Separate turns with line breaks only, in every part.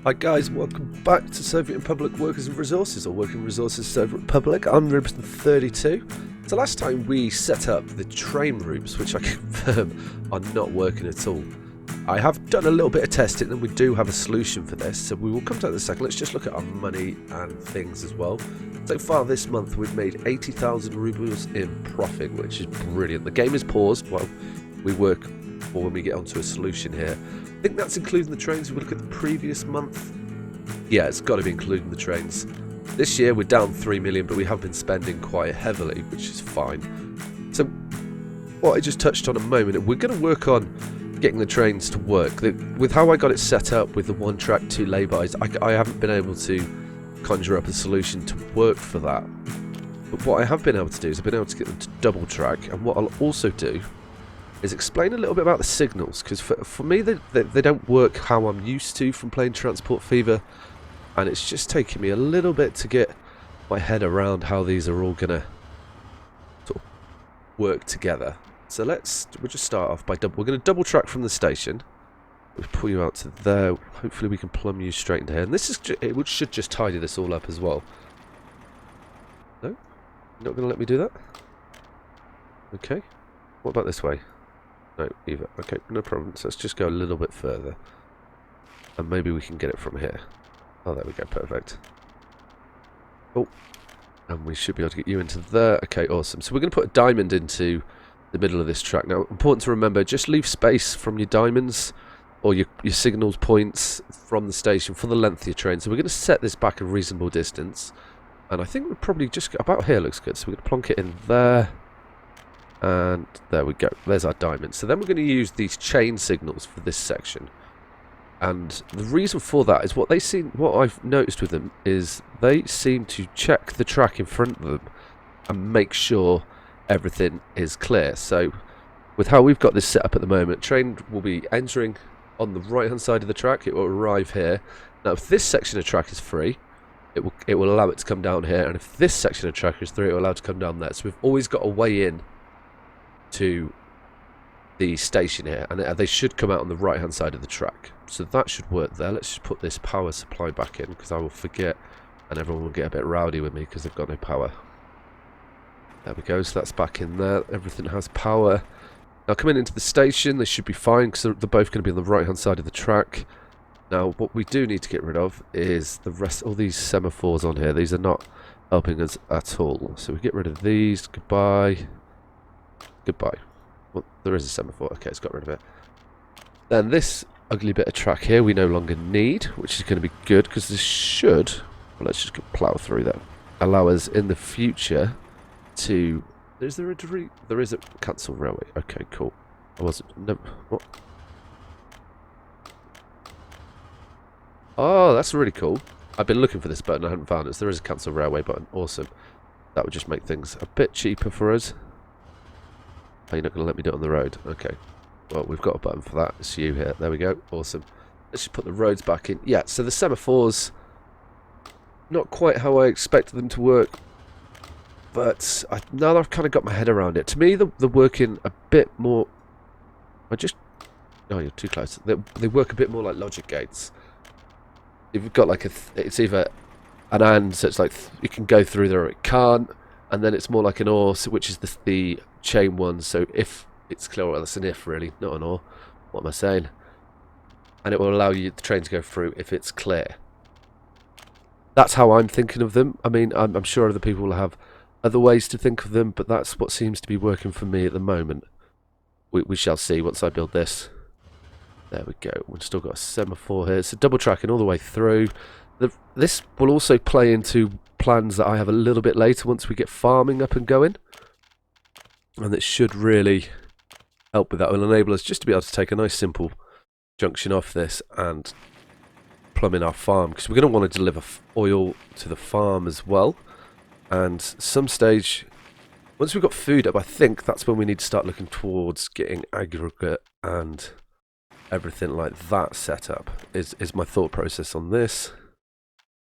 Hi guys, welcome back to Soviet Republic Workers and Resources, or Working Resources Soviet Republic. I'm Ribson32. So last time we set up the train routes, which I confirm are not working at all. I have done a little bit of testing and we do have a solution for this, so we will come to that in a second. Let's just look at our money and things as well. So far this month we've made 80,000 rubles in profit, which is brilliant. The game is paused while we work, or when we get onto a solution here. I think that's including the trains. If we look at the previous month, yeah, it's got to be including the trains. This year we're down 3 million, but we have been spending quite heavily, which is fine. So what I just touched on a moment, we're going to work on getting the trains to work. With how I got it set up with the one track, two lay-bys, I haven't been able to conjure up a solution to work for that. But what I have been able to do is I've been able to get them to double track, and what I'll also do is explain a little bit about the signals, because for me they don't work how I'm used to from playing Transport Fever, and it's just taking me a little bit to get my head around how these are all gonna sort of work together. So we'll just start off by we're gonna double track from the station. We'll pull you out to there. Hopefully we can plumb you straight into here, and this is it should just tidy this all up as well. No, you're not gonna let me do that. Okay, what about this way? No, either. Okay, no problem. So let's just go a little bit further. And maybe we can get it from here. Oh, there we go. Perfect. Oh, and we should be able to get you into there. Okay, awesome. So we're going to put a diamond into the middle of this track. Now, important to remember, just leave space from your diamonds or your signals points from the station for the length of your train. So we're going to set this back a reasonable distance. And I think we're probably just about here looks good. So we're going to plonk it in there. And there we go, there's our diamond. So then we're going to use these chain signals for this section. And the reason for that is what I've noticed with them is they seem to check the track in front of them and make sure everything is clear. So with how we've got this set up at the moment, train will be entering on the right hand side of the track. It will arrive here. Now if this section of track is free, it will allow it to come down here, and if this section of track is free, it will allow it to come down there. So we've always got a way in to the station here, and they should come out on the right hand side of the track, so that should work there. Let's just put this power supply back in, because I will forget and everyone will get a bit rowdy with me because they've got no power. There we go, so that's back in there. Everything has power. Now coming into the station, they should be fine because they're both going to be on the right hand side of the track. Now what we do need to get rid of is the rest, all these semaphores on here. These are not helping us at all, so we get rid of these. Goodbye. Goodbye. Well, there is a semaphore. Okay, it's got rid of it. Then this ugly bit of track here we no longer need, which is going to be good because this should, well, let's just plough through that, allow us in the future to, is there a cancel railway. Okay, cool. I wasn't, no, what? Oh, that's really cool. I've been looking for this button, I haven't found it. So there is a cancel railway button. Awesome. That would just make things a bit cheaper for us. Oh, you're not going to let me do it on the road? Okay. Well, we've got a button for that. It's you here. There we go. Awesome. Let's just put the roads back in. Yeah, so the semaphores, not quite how I expected them to work. But now that I've kind of got my head around it, to me, they're working a bit more... Oh, you're too close. They work a bit more like logic gates. You've got like it's either an and, so it's like it can go through there or it can't. And then it's more like an or, which is the chain one. So if it's clear, well, that's an if really, not an or. What am I saying? And it will allow you the train to go through if it's clear. That's how I'm thinking of them. I mean, I'm sure other people will have other ways to think of them, but that's what seems to be working for me at the moment. We shall see once I build this. There we go. We've still got a semaphore here. So double tracking all the way through. This will also play into plans that I have a little bit later once we get farming up and going, and that should really help with that. It will enable us just to be able to take a nice simple junction off this and plumb in our farm, because we're going to want to deliver oil to the farm as well. And some stage, once we've got food up, I think that's when we need to start looking towards getting aggregate and everything like that set up, is my thought process on this.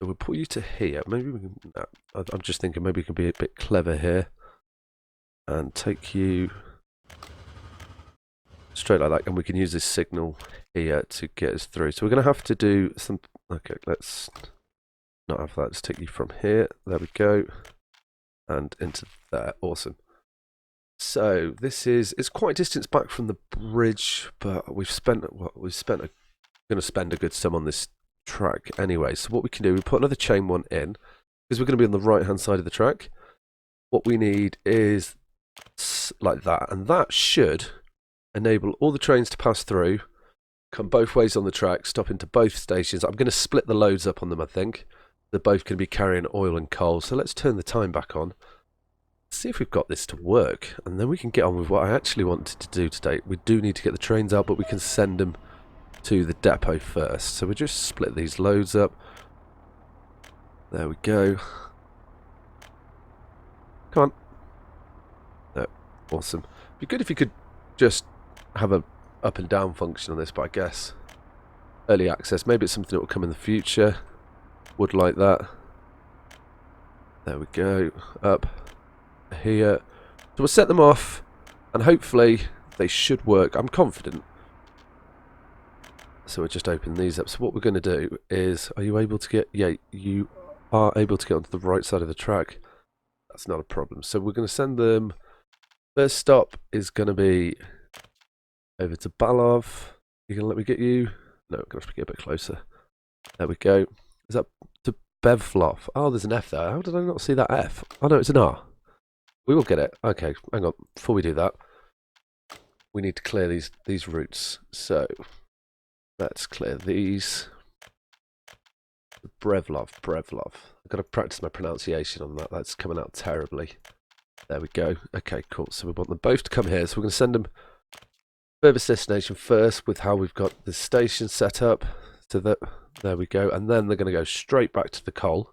So we'll put you to here. Maybe we can... No, I'm just thinking maybe we can be a bit clever here and take you straight like that, and we can use this signal here to get us through. So we're going to have to do some Okay, let's not have that. Let's take you from here. There we go. And into there. Awesome. So this is, it's quite a distance back from the bridge, but we've spent going to spend a good sum on this track anyway. So what we can do, we put another chain one in, because we're going to be on the right hand side of the track. What we need is like that, and that should enable all the trains to pass through, come both ways on the track, stop into both stations. I'm going to split the loads up on them, I think. They're both going to be carrying oil and coal, so let's turn the time back on. See if we've got this to work, and then we can get on with what I actually wanted to do today. We do need to get the trains out, but we can send them to the depot first. So we just split these loads up. There we go. Come on. No, awesome. Be good if you could just have a up and down function on this, but I guess early access, maybe it's something that will come in the future. Would like that. There we go. Up here. So we'll set them off, and hopefully they should work. I'm confident. So we'll just open these up. So what we're going to do is, are you able to get, yeah, you are able to get onto the right side of the track. That's not a problem. So we're going to send them, first stop is going to be over to Balov. You going to let me get you? No, we're going to have to get a bit closer. There we go. Is that to Bevlov? Oh, there's an F there. How did I not see that F? Oh no, it's an R. We will get it. Okay, hang on. Before we do that, we need to clear these routes. So let's clear these. Brevlov. I've got to practice my pronunciation on that. That's coming out terribly. There we go. Okay, cool. So we want them both to come here. So we're going to send them furthest destination first with how we've got the station set up. So that, there we go. And then they're going to go straight back to the coal.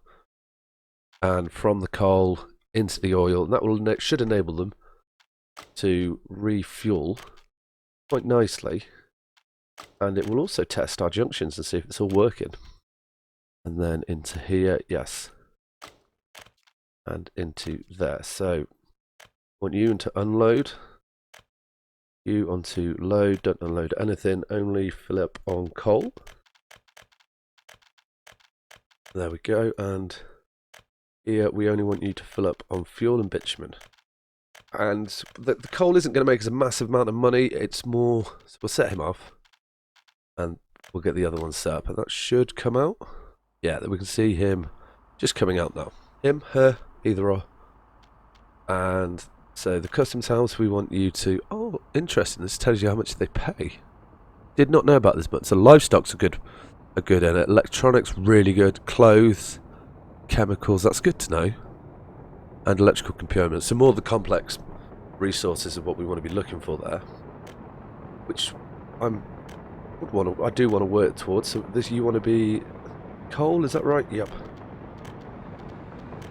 And from the coal into the oil. And that should enable them to refuel quite nicely. And it will also test our junctions and see if it's all working. And then into here, yes. And into there. So I want you to unload. You onto load, don't unload anything, only fill up on coal. There we go, and here we only want you to fill up on fuel and bitumen. And the coal isn't going to make us a massive amount of money, it's more, so we'll set him off. And we'll get the other one set up, and that should come out. Yeah, we can see him just coming out now. Him, her, either or. And so the customs house, we want you to, oh, interesting, this tells you how much they pay. Did not know about this, but so livestock's a good in it. Electronics, really good. Clothes, chemicals, that's good to know. And electrical components, so more of the complex resources of what we want to be looking for there. Which I do want to work towards. So this, you want to be coal, is that right? Yep.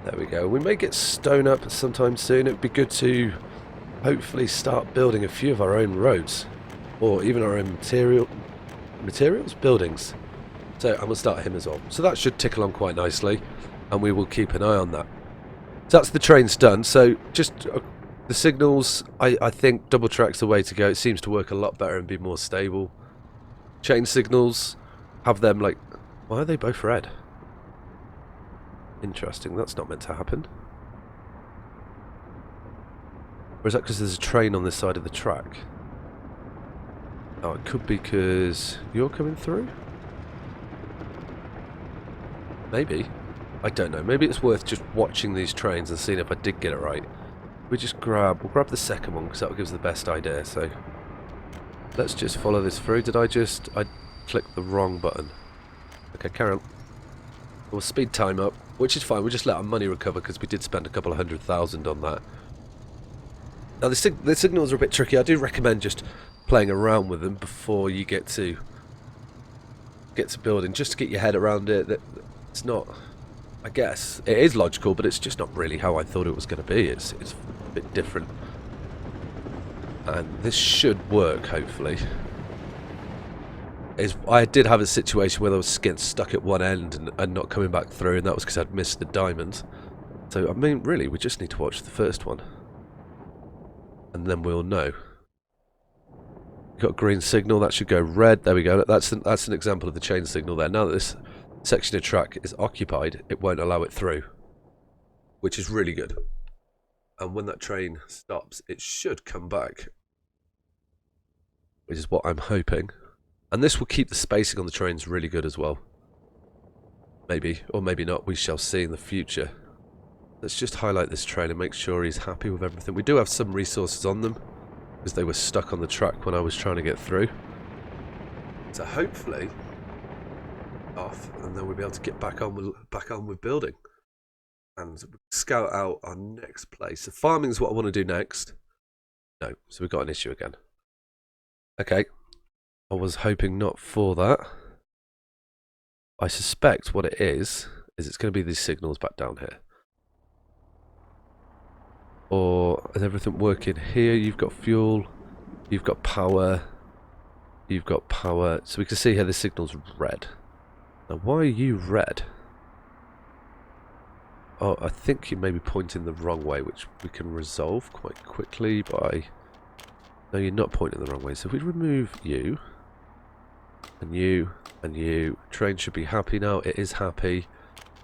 There we go. We may get stone up sometime soon. It would be good to hopefully start building a few of our own roads. Or even our own materials? Buildings. So, and we'll start him as well. So that should tick along quite nicely. And we will keep an eye on that. So that's the trains done. So just the signals, I think double track's the way to go. It seems to work a lot better and be more stable. Chain signals, have them like... Why are they both red? Interesting, that's not meant to happen. Or is that because there's a train on this side of the track? Oh, it could be because you're coming through? Maybe. I don't know. Maybe it's worth just watching these trains and seeing if I did get it right. We'll grab the second one because that will give us the best idea. So let's just follow this through. I clicked the wrong button. Okay, carry on. We'll speed time up, which is fine. We'll just let our money recover because we did spend a couple of 100,000 on that. Now the signals are a bit tricky. I do recommend just playing around with them before you get to building, just to get your head around it. That it's not, I guess it is logical, but it's just not really how I thought it was going to be. It's a bit different, and this should work hopefully. I did have a situation where I was getting stuck at one end and not coming back through, and that was because I'd missed the diamond. So I mean, really, we just need to watch the first one, and then we'll know. Got a green signal, that should go red. There we go. That's an example of the chain signal there. Now that section of track is occupied, it won't allow it through, which is really good. And when that train stops, it should come back, which is what I'm hoping. And this will keep the spacing on the trains really good as well. Maybe, or maybe not, we shall see in the future. Let's just highlight this train and make sure he's happy with everything. We do have some resources on them, because they were stuck on the track when I was trying to get through. So hopefully, off, and then we'll be able to get back on with building. And scout out our next place. So farming is what I want to do next. No, so we've got an issue again. Okay, I was hoping not for that. I suspect what it is it's going to be these signals back down here. Or is everything working here? You've got fuel, you've got power, you've got power. So we can see here the signal's red. Now why are you red? Oh, I think you may be pointing the wrong way, which we can resolve quite quickly by... No, you're not pointing the wrong way. So if we remove you, and you, and you, train should be happy now. It is happy.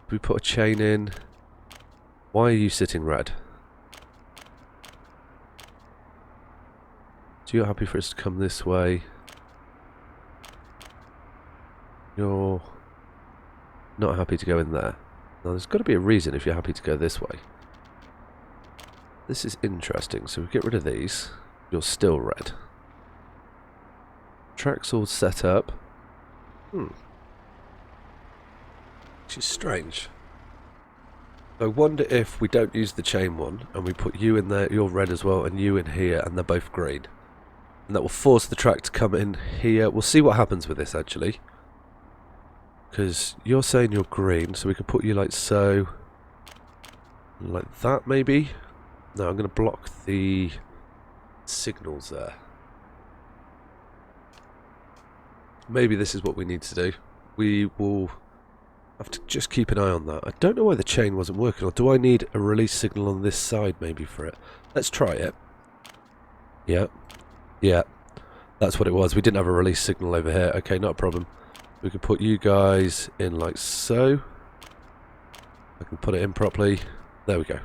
If we put a chain in, why are you sitting red? So you're happy for us to come this way. You're not happy to go in there. Now there's got to be a reason if you're happy to go this way. This is interesting. So we get rid of these. You're still red. Track's all set up. Which is strange. I wonder if we don't use the chain one and we put you in there, you're red as well, and you in here, and they're both green. And that will force the track to come in here. We'll see what happens with this actually. Because you're saying you're green, so we could put you like so. Like that maybe. No, I'm going to block the signals there. Maybe this is what we need to do. We will have to just keep an eye on that. I don't know why the chain wasn't working, or do I need a release signal on this side maybe for it? Let's try it. Yeah. Yeah. That's what it was. We didn't have a release signal over here. Okay, not a problem. We can put you guys in like so. I can put it in properly. There we go.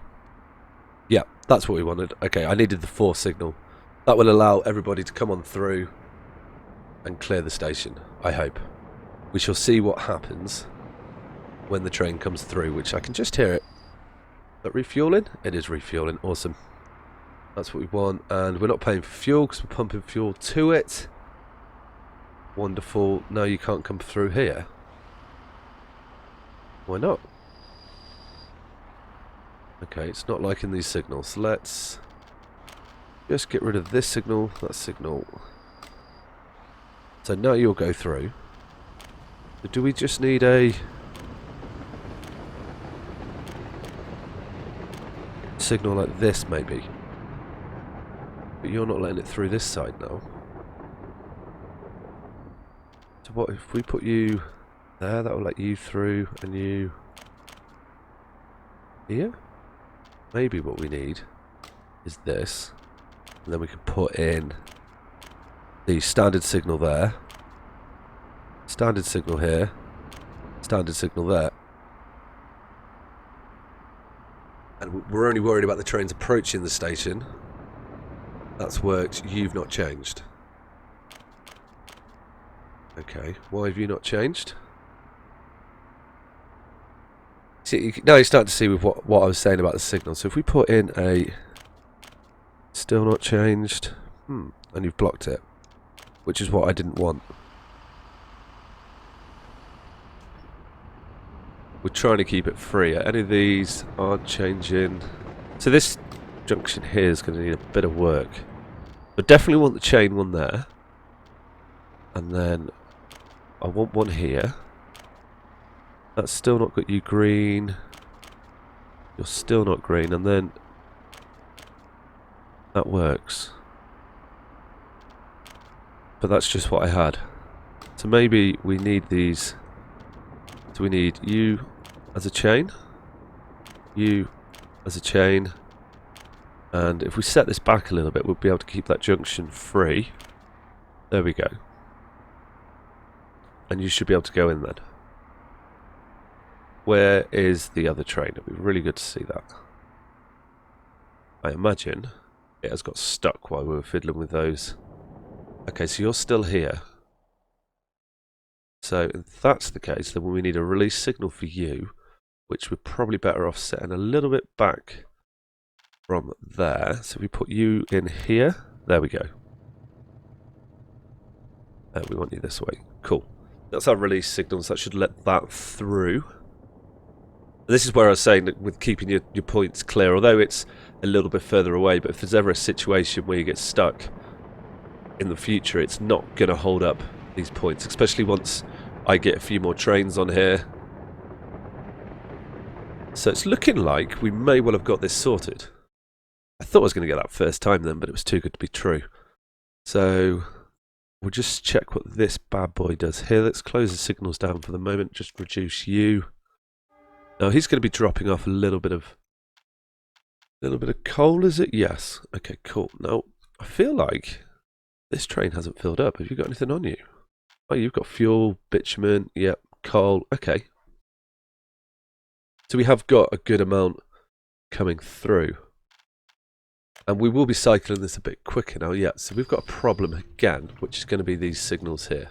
Yeah, that's what we wanted. Okay, I needed the 4 signal. That will allow everybody to come on through and clear the station, I hope. We shall see what happens when the train comes through, which I can just hear it. Is that refueling? It is refueling. Awesome. That's what we want. And we're not paying for fuel because we're pumping fuel to it. Wonderful. No, you can't come through here. Why not? Okay, it's not liking these signals. Let's just get rid of this signal, that signal. So now you'll go through. But do we just need a signal like this maybe? But you're not letting it through this side now. So what if we put you there? That will let you through, and you here? Maybe what we need is this. And then we can put in the standard signal there. Standard signal here. Standard signal there. And we're only worried about the trains approaching the station. That's worked. You've not changed. Okay, why have you not changed? See, now you're starting to see with what I was saying about the signal. So if we put in a still not changed, and you've blocked it, which is what I didn't want. We're trying to keep it free. Any of these aren't changing. So this junction here is going to need a bit of work. But definitely want the chain one there. And then I want one here. That's still not got you green. You're still not green. And then that works. But that's just what I had. So maybe we need these. So we need you as a chain. You as a chain. And if we set this back a little bit, we'll be able to keep that junction free. There we go. And you should be able to go in then. Where is the other train? It'd be really good to see that. I imagine it has got stuck while we were fiddling with those. Okay, so you're still here. So if that's the case, then we need a release signal for you, which we're probably better off setting a little bit back from there. So we put you in here. There we go. We want you this way. Cool. That's our release signals. That should let that through. This is where I was saying that with keeping your points clear, although it's a little bit further away, but if there's ever a situation where you get stuck in the future, it's not going to hold up these points, especially once I get a few more trains on here. So it's looking like we may well have got this sorted. I thought I was going to get that first time then, but it was too good to be true. So we'll just check what this bad boy does here. Let's close the signals down for the moment, just reduce you. Now he's going to be dropping off a little bit of coal, is it? Yes. Okay, cool. Now I feel like this train hasn't filled up. Have you got anything on you? Oh, you've got fuel, bitumen, yep, coal. Okay. So we have got a good amount coming through. And we will be cycling this a bit quicker now. Yeah, so we've got a problem again, which is going to be these signals here.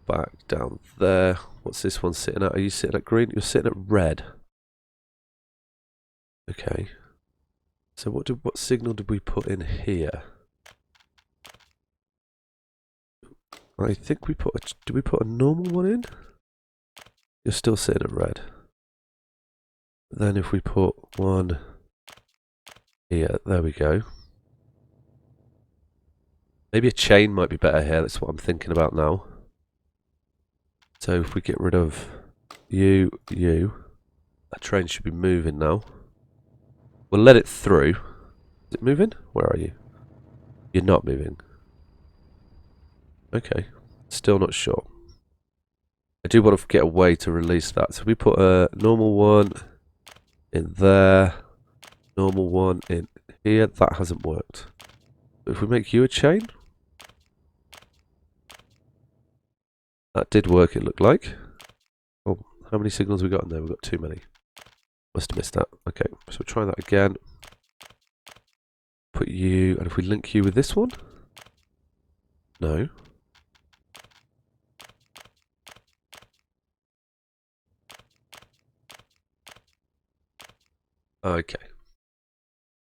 Back down there. What's this one sitting at? Are you sitting at green? You're sitting at red. Okay. So what signal did we put in here? I think we put did we put a normal one in? You're still sitting at red. Then if we put one here, there we go. Maybe a chain might be better here. That's what I'm thinking about now. So if we get rid of you, that train should be moving now. We'll let it through. Is it moving? Where are you? You're not moving. Okay. Still not sure. I do want to get a way to release that. So we put a normal one in there. Normal one in here. That hasn't worked. If we make you a chain. That did work, it looked like. Oh, how many signals have we got in there? We've got too many. Must have missed that. Okay, so we'll try that again. Put you, and if we link you with this one? No. Okay.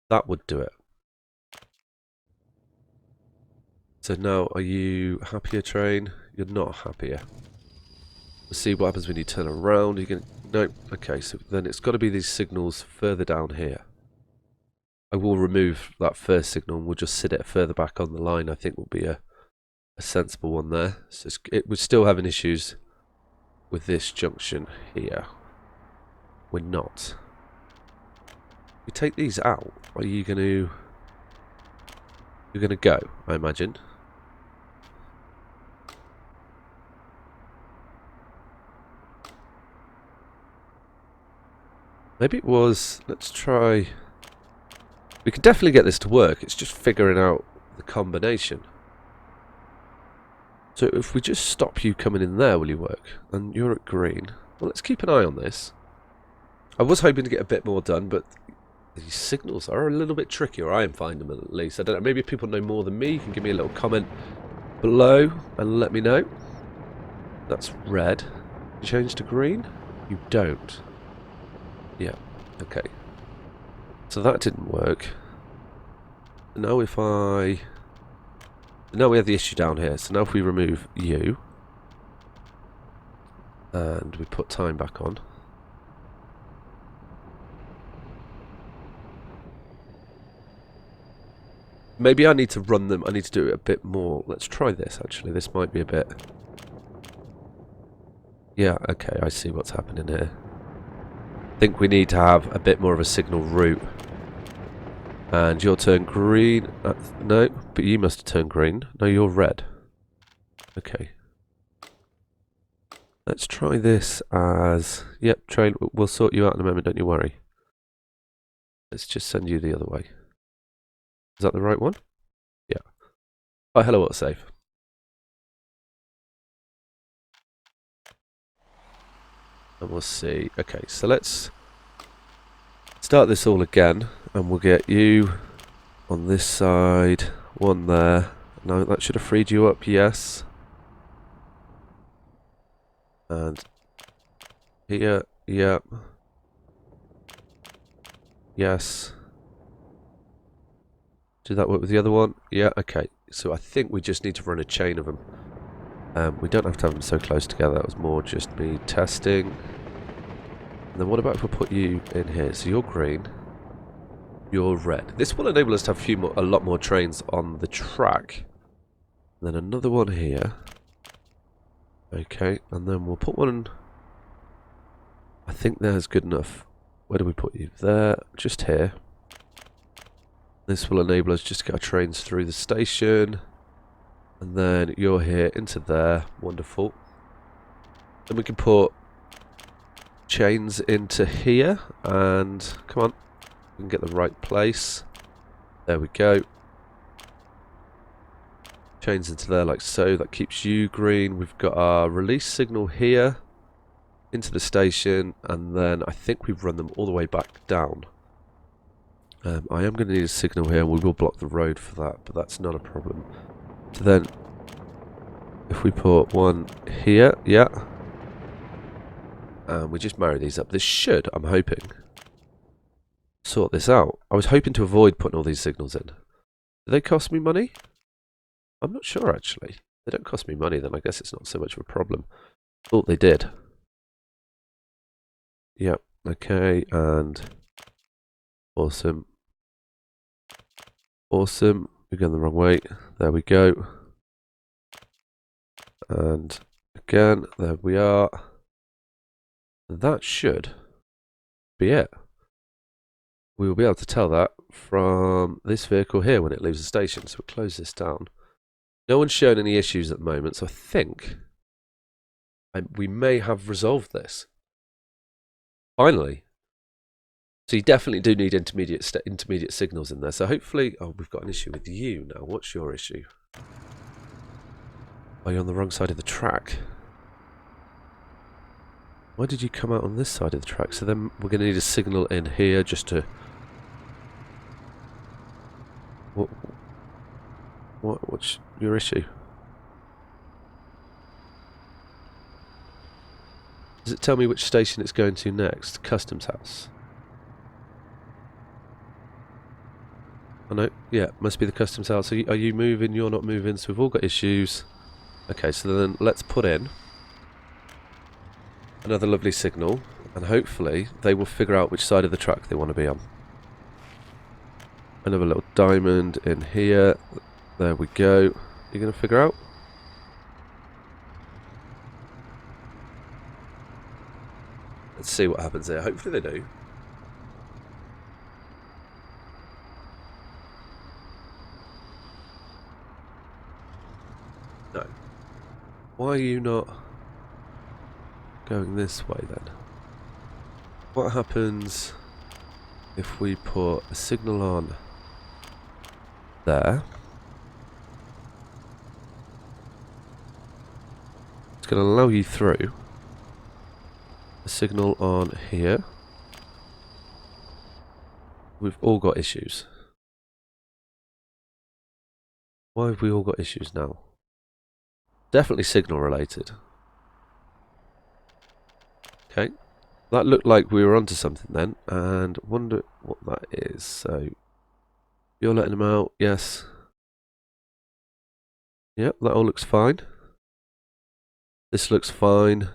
That would do it. So now, are you happier, train? You're not happier. We'll see what happens when you turn around. You can no. Okay, so then it's got to be these signals further down here. I will remove that first signal and we'll just sit it further back on the line. I think will be a sensible one there. So we're still having issues with this junction here. We're not. We take these out. Are you going to? You're going to go, I imagine. Maybe it was. Let's try. We can definitely get this to work. It's just figuring out the combination. So if we just stop you coming in there, will you work? And you're at green. Well, let's keep an eye on this. I was hoping to get a bit more done, but these signals are a little bit tricky, or I am finding them at least. I don't know. Maybe if people know more than me, you can give me a little comment below and let me know. That's red. You change to green? You don't. Yeah. Okay. So that didn't work. Now if I... Now we have the issue down here. So now if we remove you and we put time back on. Maybe I need to run them. I need to do it a bit more. Let's try this actually. This might be a bit... Yeah, okay, I see what's happening here. I think we need to have a bit more of a signal route. And you'll turn green. No, but you must have turned green. No, you're red. Okay. Let's try this as... Yep, train. We'll sort you out in a moment, don't you worry. Let's just send you the other way. Is that the right one? Yeah. Oh, hello, what's safe? And we'll see. Okay, so let's start this all again, and we'll get you on this side, one there. Now that should have freed you up, yes. And here, yeah. Yes. Did that work with the other one? Yeah, okay. So I think we just need to run a chain of them. We don't have to have them so close together. That was more just me testing. And then what about if we put you in here? So you're green. You're red. This will enable us to have a lot more trains on the track. And then another one here. Okay, and then we'll put one... I think there's good enough. Where do we put you? There, just here. This will enable us just to get our trains through the station. And then you're here into there. Wonderful. Then we can put chains into here. And come on. We can get the right place. There we go. Chains into there like so. That keeps you green. We've got our release signal here. Into the station. And then I think we've run them all the way back down. I am going to need a signal here, and we will block the road for that, but that's not a problem. So then, if we put one here, yeah, and we just marry these up, this should, I'm hoping, sort this out. I was hoping to avoid putting all these signals in. Do they cost me money? I'm not sure, actually. If they don't cost me money, then I guess it's not so much of a problem. Thought they did. Yep, okay, and awesome. Awesome. We're going the wrong way. There we go. And again, there we are. That should be it. We will be able to tell that from this vehicle here when it leaves the station. So we'll close this down. No one's shown any issues at the moment, so I think we may have resolved this. Finally. So you definitely do need intermediate signals in there. So hopefully... Oh, we've got an issue with you now. What's your issue? Are you on the wrong side of the track? Why did you come out on this side of the track? So then we're going to need a signal in here just to... What's your issue? Does it tell me which station it's going to next? Customs house. I know, yeah, must be the customs house. Are you moving? You're not moving, so we've all got issues. Okay, so then let's put in another lovely signal, and hopefully they will figure out which side of the track they want to be on. Another little diamond in here. There we go. You're going to figure out? Let's see what happens there. Hopefully they do. No. Why are you not going this way then? What happens if we put a signal on there? It's going to allow you through. A signal on here. We've all got issues. Why have we all got issues now? Definitely signal related. Okay. That looked like we were onto something then, and wonder what that is. So, you're letting them out, yes. Yep, that all looks fine. This looks fine.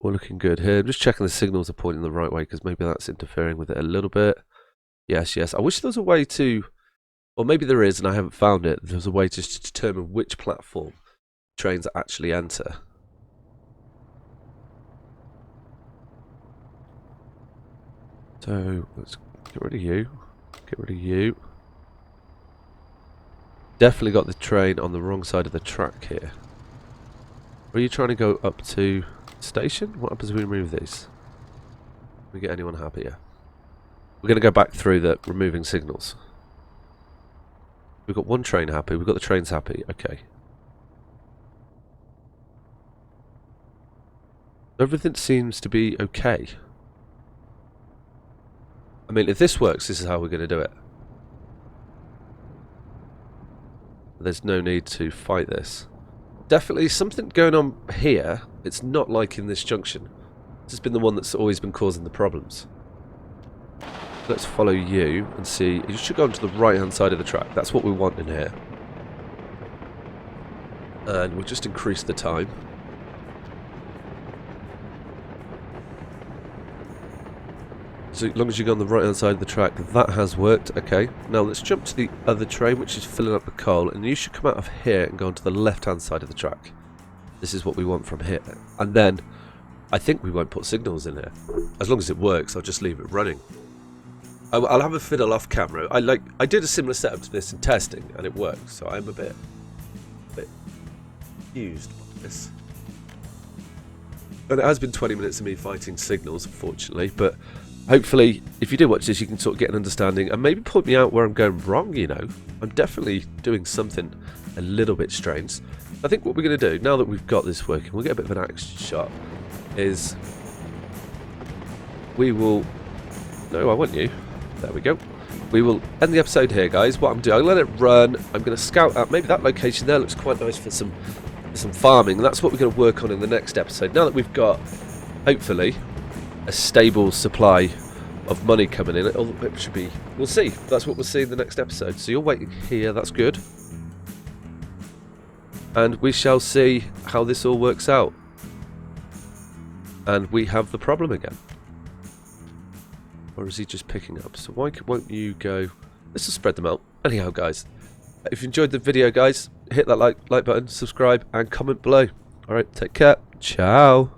We're looking good here. I'm just checking the signals are pointing the right way, because maybe that's interfering with it a little bit. Yes, yes. I wish there was a way to... Or maybe there is, and I haven't found it. There's a way just to determine which platform trains actually enter. So, let's get rid of you. Get rid of you. Definitely got the train on the wrong side of the track here. Are you trying to go up to the station? What happens if we remove these? Do we get anyone happier? We're going to go back through the removing signals. We've got one train happy. We've got the trains happy. Okay. Everything seems to be okay. I mean, if this works, this is how we're going to do it. There's no need to fight this. Definitely something going on here. It's not like in this junction. This has been the one that's always been causing the problems. Let's follow you and see. You should go onto the right hand side of the track. That's what we want in here. And we'll just increase the time. So as long as you go on the right hand side of the track, that has worked. Okay, now let's jump to the other train, which is filling up the coal, and you should come out of here and go onto the left hand side of the track. This is what we want from here. And then I think we won't put signals in here. As long as it works, I'll just leave it running. I'll have a fiddle off camera. I did a similar setup to this in testing, and it worked, so I'm a bit confused by this. And it has been 20 minutes of me fighting signals, unfortunately, but hopefully, if you do watch this, you can sort of get an understanding and maybe point me out where I'm going wrong, you know. I'm definitely doing something a little bit strange. I think what we're going to do, now that we've got this working, we'll get a bit of an action shot, is we will... No, I want you. There we go. We will end the episode here, guys. What I'm doing, I'll let it run. I'm going to scout out. Maybe that location there looks quite nice for some farming. And that's what we're going to work on in the next episode. Now that we've got, hopefully, a stable supply of money coming in, it should be... We'll see. That's what we'll see in the next episode. So you're waiting here. That's good. And we shall see how this all works out. And we have the problem again. Or is he just picking up? So why won't you go... Let's just spread them out. Anyhow, guys, if you enjoyed the video, guys, hit that like button, subscribe, and comment below. Alright, take care. Ciao.